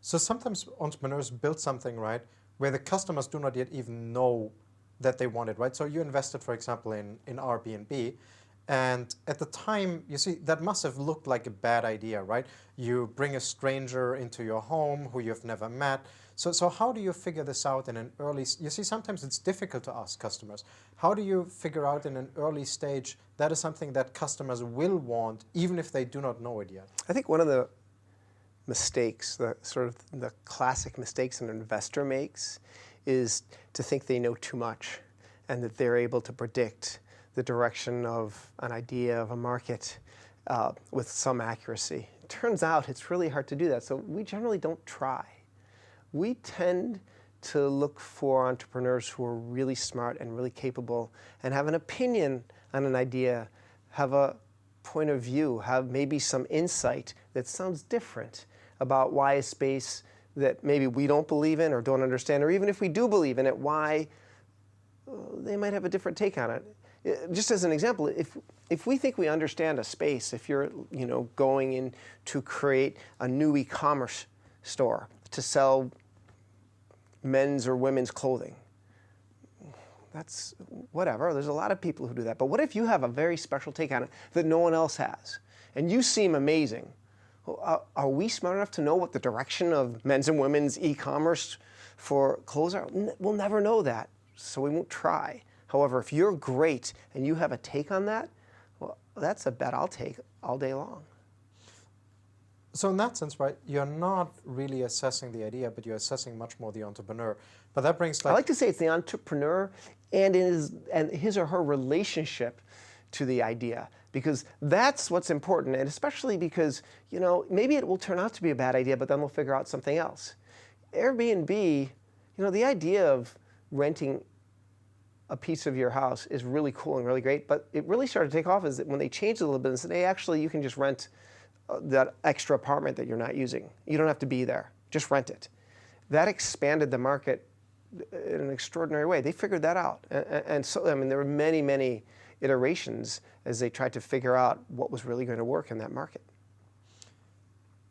So sometimes entrepreneurs build something, right, where the customers do not yet even know that they want it, right? So you invested, for example, in Airbnb, and at the time, you see, that must have looked like a bad idea, right? You bring a stranger into your home who you've never met. So how do you figure this out in an early, you see, sometimes it's difficult to ask customers. How do you figure out in an early stage that is something that customers will want, even if they do not know it yet? I think one of the mistakes, the classic mistakes an investor makes, is to think they know too much and that they're able to predict the direction of an idea, of a market, with some accuracy. It turns out it's really hard to do that, so we generally don't try. We tend to look for entrepreneurs who are really smart and really capable and have an opinion on an idea, have a point of view, have maybe some insight that sounds different about why a space that maybe we don't believe in or don't understand, or even if we do believe in it, why they might have a different take on it. Just as an example, if we think we understand a space, if you're going in to create a new e-commerce store to sell men's or women's clothing, that's whatever. There's a lot of people who do that. But what if you have a very special take on it that no one else has, and you seem amazing? Well, are we smart enough to know what the direction of men's and women's e-commerce for clothes are? We'll never know that, so we won't try. However, if you're great and you have a take on that, well, that's a bet I'll take all day long. So in that sense, right, you're not really assessing the idea, but you're assessing much more the entrepreneur. But that brings I like to say it's the entrepreneur and his or her relationship to the idea, because that's what's important, and especially because, maybe it will turn out to be a bad idea, but then we'll figure out something else. Airbnb, the idea of renting a piece of your house is really cool and really great, but it really started to take off is that when they changed it a little bit and said, hey, actually, you can just rent that extra apartment that you're not using. You don't have to be there. Just rent it. That expanded the market in an extraordinary way. They figured that out. And so, there were many, many iterations as they tried to figure out what was really going to work in that market.